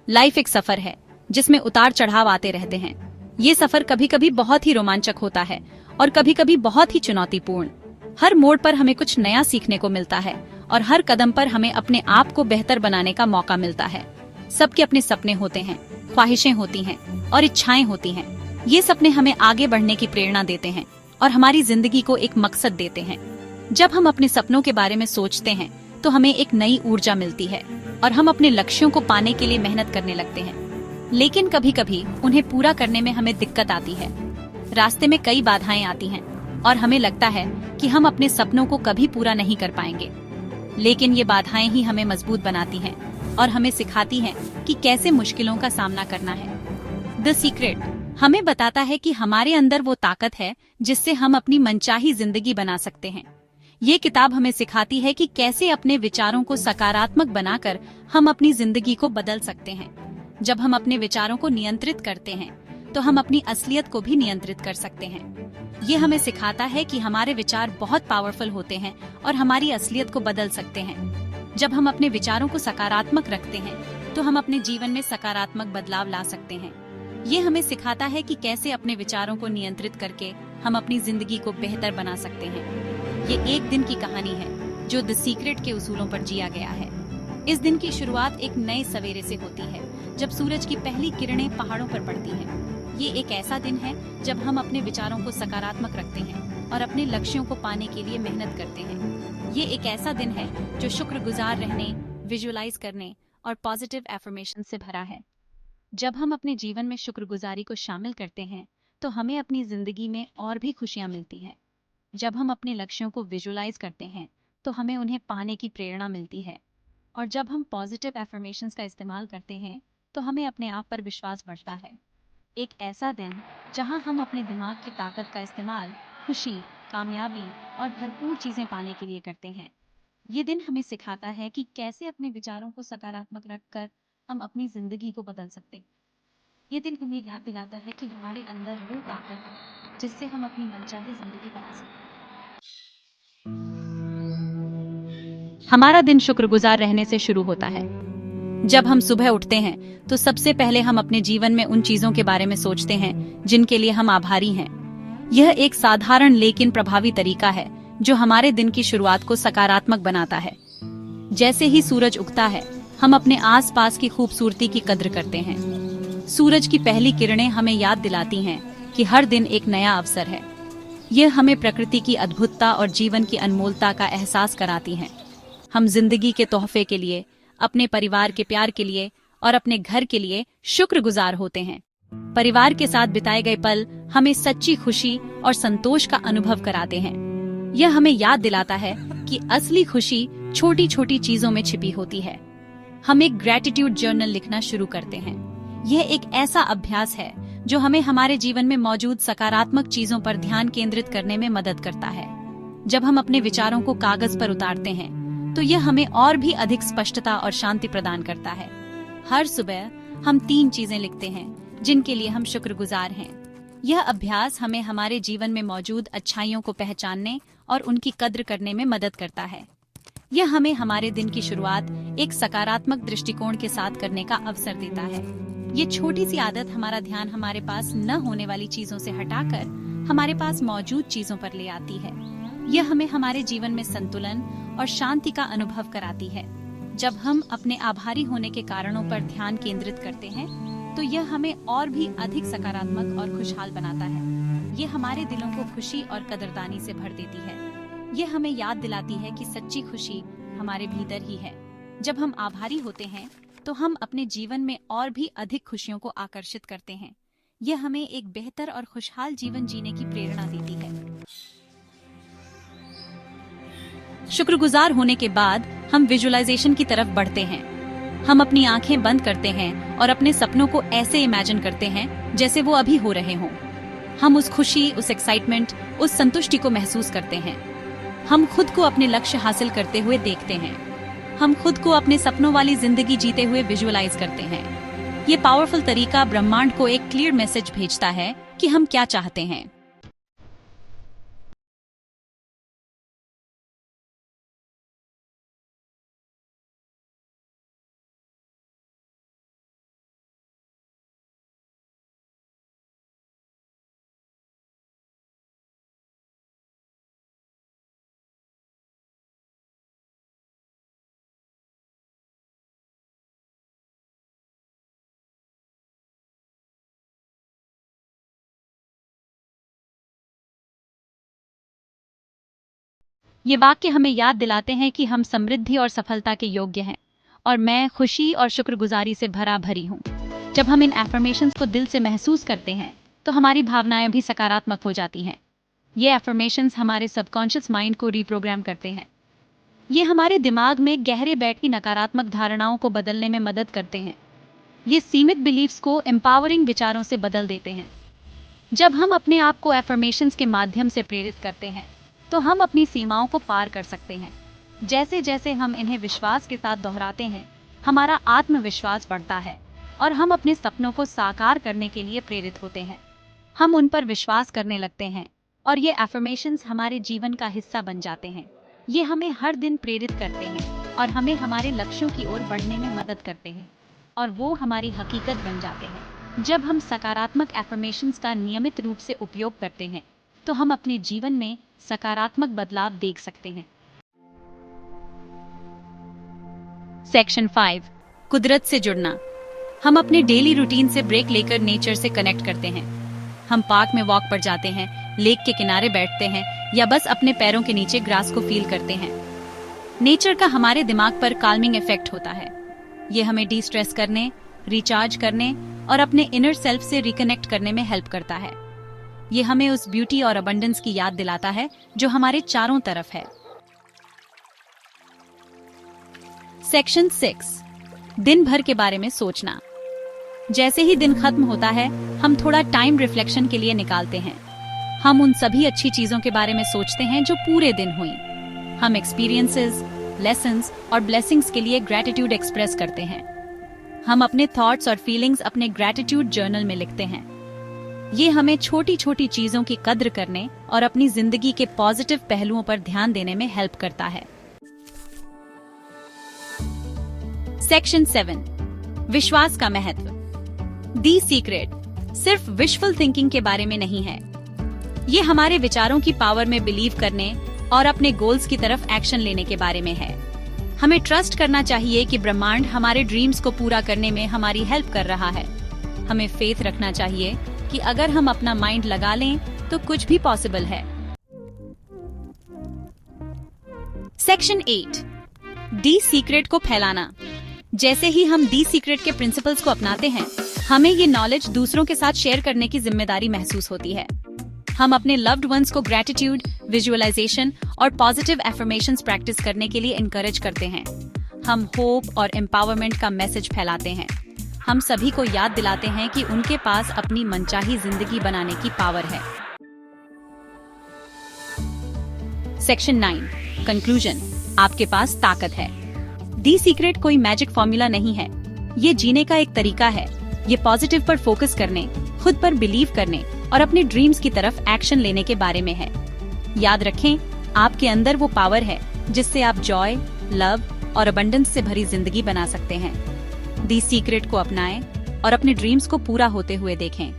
Life एक सफर है जिसमें उतार चढ़ाव आते रहते हैं। ये सफर कभी कभी बहुत ही रोमांचक होता है और कभी कभी बहुत ही चुनौतीपूर्ण। हर मोड़ पर हमें कुछ नया सीखने को मिलता है और हर कदम पर हमें अपने आप को बेहतर बनाने का मौका मिलता है। सबके अपने सपने होते हैं, ख्वाहिशें होती हैं और इच्छाएं होती हैं। ये सपने हमें आगे बढ़ने की प्रेरणा देते हैं और हमारी जिंदगी को एक मकसद देते हैं। जब हम अपने सपनों के बारे में सोचते हैं तो हमें एक नई ऊर्जा मिलती है और हम अपने लक्ष्यों को पाने के लिए मेहनत करने लगते हैं। लेकिन कभी कभी उन्हें पूरा करने में हमें दिक्कत आती है। रास्ते में कई बाधाएं आती हैं और हमें लगता है कि हम अपने सपनों को कभी पूरा नहीं कर पाएंगे। लेकिन ये बाधाएं ही हमें मजबूत बनाती हैं और हमें सिखाती हैं कि कैसे मुश्किलों का सामना करना है। द सीक्रेट हमें बताता है कि हमारे अंदर वो ताकत है जिससे हम अपनी मनचाही जिंदगी बना सकते हैं। ये किताब हमें सिखाती है कि कैसे अपने विचारों को सकारात्मक बनाकर हम अपनी जिंदगी को बदल सकते हैं। जब हम अपने विचारों को नियंत्रित करते हैं तो हम अपनी असलियत को भी नियंत्रित कर सकते हैं। ये हमें सिखाता है कि हमारे विचार बहुत पावरफुल होते हैं और हमारी असलियत को बदल सकते हैं। जब हम अपने विचारों को सकारात्मक रखते हैं तो हम अपने जीवन में सकारात्मक बदलाव ला सकते हैं। ये हमें सिखाता है कि कैसे अपने विचारों को नियंत्रित करके हम अपनी जिंदगी को बेहतर बना सकते हैं। ये एक दिन की कहानी है जो द सीक्रेट के उसूलों पर जिया गया है। इस दिन की शुरुआत एक नए सवेरे से होती है जब सूरज की पहली किरणें पहाड़ों पर पड़ती हैं। ये एक ऐसा दिन है जब हम अपने विचारों को सकारात्मक रखते हैं और अपने लक्ष्यों को पाने के लिए मेहनत करते हैं। ये एक ऐसा दिन है जो शुक्रगुजार रहने, विजुअलाइज करने और पॉजिटिव एफर्मेशन से भरा है। जब हम अपने जीवन में शुक्रगुजारी को शामिल करते हैं तो हमें अपनी जिंदगी में और भी खुशियां मिलती हैं। जब हम अपने लक्ष्यों को विजुअलाइज करते हैं तो हमें उन्हें पाने की प्रेरणा मिलती है। और जब हम पॉजिटिव एफर्मेशंस का इस्तेमाल करते हैं तो हमें अपने आप पर विश्वास बढ़ता है। एक ऐसा दिन जहां हम अपने दिमाग की ताकत का इस्तेमाल खुशी, कामयाबी और भरपूर चीजें पाने के लिए करते हैं। ये दिन हमें सिखाता है कि कैसे अपने विचारों को सकारात्मक रखकर हम अपनी जिंदगी को बदल सकते हैं। ये दिन हमें याद दिलाता है कि हमारे अंदर वो ताकत है जिससे हम अपनी मनचाही जिंदगी बना सकते हैं। हमारा दिन शुक्रगुजार रहने से शुरू होता है। जब हम सुबह उठते हैं तो सबसे पहले हम अपने जीवन में उन चीजों के बारे में सोचते हैं जिनके लिए हम आभारी हैं। यह एक साधारण लेकिन प्रभावी तरीका है जो हमारे दिन की शुरुआत को सकारात्मक बनाता है। जैसे ही सूरज उगता है हम अपने आसपास की खूबसूरती की कद्र करते हैं। सूरज की पहली किरणें हमें याद दिलाती हैं कि हर दिन एक नया अवसर है। यह हमें प्रकृति की अद्भुतता और जीवन की अनमोलता का एहसास कराती हैं। हम जिंदगी के तोहफे के लिए, अपने परिवार के प्यार के लिए और अपने घर के लिए शुक्रगुजार होते हैं। परिवार के साथ बिताए गए पल हमें सच्ची खुशी और संतोष का अनुभव कराते हैं। यह हमें याद दिलाता है कि असली खुशी छोटी छोटी चीजों में छिपी होती है। हम एक ग्रेटिट्यूड जर्नल लिखना शुरू करते हैं। यह एक ऐसा अभ्यास है जो हमें हमारे जीवन में मौजूद सकारात्मक चीजों पर ध्यान केंद्रित करने में मदद करता है। जब हम अपने विचारों को कागज पर उतारते हैं तो यह हमें और भी अधिक स्पष्टता और शांति प्रदान करता है। हर सुबह हम 3 चीजें लिखते हैं जिनके लिए हम शुक्रगुजार हैं। यह अभ्यास हमें हमारे जीवन में मौजूद अच्छाइयों को पहचानने और उनकी कद्र करने में मदद करता है। यह हमें हमारे दिन की शुरुआत एक सकारात्मक दृष्टिकोण के साथ करने का अवसर देता है। ये छोटी सी आदत हमारा ध्यान हमारे पास न होने वाली चीजों से हटाकर हमारे पास मौजूद चीजों पर ले आती है। यह हमें हमारे जीवन में संतुलन और शांति का अनुभव कराती है। जब हम अपने आभारी होने के कारणों पर ध्यान केंद्रित करते हैं तो यह हमें और भी अधिक सकारात्मक और खुशहाल बनाता है। यह हमारे दिलों को खुशी और कदरदानी से भर देती है। यह हमें याद दिलाती है कि सच्ची खुशी हमारे भीतर ही है। जब हम आभारी होते हैं तो हम अपने जीवन में और भी अधिक खुशियों को आकर्षित करते हैं। यह हमें एक बेहतर और खुशहाल जीवन जीने की प्रेरणा देती है। शुक्रगुजार होने के बाद हम विजुअलाइजेशन की तरफ बढ़ते हैं। हम अपनी आंखें बंद करते हैं और अपने सपनों को ऐसे इमेजिन करते हैं जैसे वो अभी हो रहे हों। हम उस खुशी, उस एक्साइटमेंट, उस संतुष्टि को महसूस करते हैं। हम खुद को अपने लक्ष्य हासिल करते हुए देखते हैं। हम खुद को अपने सपनों वाली जिंदगी जीते हुए विजुअलाइज करते हैं। ये पावरफुल तरीका ब्रह्मांड को एक क्लियर मैसेज भेजता है कि हम क्या चाहते हैं। ये वाक्य हमें याद दिलाते हैं कि हम समृद्धि और सफलता के योग्य हैं और मैं खुशी और शुक्रगुजारी से भरा भरी हूँ। जब हम इन एफर्मेशंस को दिल से महसूस करते हैं तो हमारी भावनाएं भी सकारात्मक हो जाती हैं। ये एफर्मेशंस हमारे सबकॉन्शियस माइंड को रीप्रोग्राम करते हैं। ये हमारे दिमाग में गहरे बैठी नकारात्मक धारणाओं को बदलने में मदद करते हैं। ये सीमित बिलीफ्स को एम्पावरिंग विचारों से बदल देते हैं। जब हम अपने आप को एफर्मेशंस के माध्यम से प्रेरित करते हैं तो हम अपनी सीमाओं को पार कर सकते हैं। जैसे जैसे हम इन्हें विश्वास के साथ दोहराते हैं, हमारा आत्मविश्वास बढ़ता है और हम अपने सपनों को साकार करने के लिए प्रेरित होते हैं। हम उन पर विश्वास करने लगते हैं और ये एफर्मेशंस हमारे जीवन का हिस्सा बन जाते हैं। ये हमें हर दिन प्रेरित करते हैं और हमें हमारे लक्ष्यों की ओर बढ़ने में मदद करते हैं और वो हमारी हकीकत बन जाते हैं। जब हम सकारात्मक एफर्मेशंस का नियमित रूप से उपयोग करते हैं तो हम अपने जीवन में सकारात्मक बदलाव देख सकते हैं। सेक्शन 5, कुदरत से जुड़ना। हम अपने डेली रूटीन से ब्रेक लेकर नेचर से कनेक्ट करते हैं। हम पार्क में वॉक पर जाते हैं, लेक के किनारे बैठते हैं या बस अपने पैरों के नीचे ग्रास को फील करते हैं। नेचर का हमारे दिमाग पर काल्मिंग इफेक्ट होता है। ये हमें डी स्ट्रेस करने, रिचार्ज करने और अपने इनर सेल्फ से रिकनेक्ट करने में हेल्प करता है। ये हमें उस ब्यूटी और अबंडेंस की याद दिलाता है जो हमारे चारों तरफ है। सेक्शन 6, दिन भर के बारे में सोचना। जैसे ही दिन खत्म होता है, हम थोड़ा टाइम रिफ्लेक्शन के लिए निकालते हैं। हम उन सभी अच्छी चीजों के बारे में सोचते हैं जो पूरे दिन हुई। हम एक्सपीरियंसेस, लेसन्स और ब्लेसिंग्स के लिए ग्रैटिट्यूड एक्सप्रेस करते हैं। हम अपने थॉट्स और फीलिंग्स अपने ग्रैटिट्यूड जर्नल में लिखते हैं। ये हमें छोटी छोटी चीजों की कद्र करने और अपनी जिंदगी के पॉजिटिव पहलुओं पर ध्यान देने में हेल्प करता है। सेक्शन 7, विश्वास का महत्व। दी सीक्रेट सिर्फ विशफुल थिंकिंग के बारे में नहीं है। ये हमारे विचारों की पावर में बिलीव करने और अपने गोल्स की तरफ एक्शन लेने के बारे में है। हमें ट्रस्ट करना चाहिए कि ब्रह्मांड हमारे ड्रीम्स को पूरा करने में हमारी हेल्प कर रहा है। हमें फेथ रखना चाहिए कि अगर हम अपना माइंड लगा लें तो कुछ भी पॉसिबल है। सेक्शन 8, डी सीक्रेट को फैलाना। जैसे ही हम डी सीक्रेट के प्रिंसिपल्स को अपनाते हैं, हमें ये नॉलेज दूसरों के साथ शेयर करने की जिम्मेदारी महसूस होती है। हम अपने लव्ड वंस को ग्रैटिट्यूड, विजुअलाइजेशन और पॉजिटिव एफर्मेशंस प्रैक्टिस करने के लिए इनकरेज करते हैं। हम होप और एम्पावरमेंट का मैसेज फैलाते हैं। हम सभी को याद दिलाते हैं कि उनके पास अपनी मनचाही जिंदगी बनाने की पावर है। Section 9, conclusion. आपके पास ताकत है। दी सीक्रेट कोई मैजिक फॉर्मूला नहीं है। ये जीने का एक तरीका है। ये पॉजिटिव पर फोकस करने, खुद पर बिलीव करने और अपने ड्रीम्स की तरफ एक्शन लेने के बारे में है। याद रखें, आपके अंदर वो पावर है जिससे आप जॉय, लव और अबंडेंस से भरी जिंदगी बना सकते हैं। दी सीक्रेट को अपनाएं और अपने ड्रीम्स को पूरा होते हुए देखें।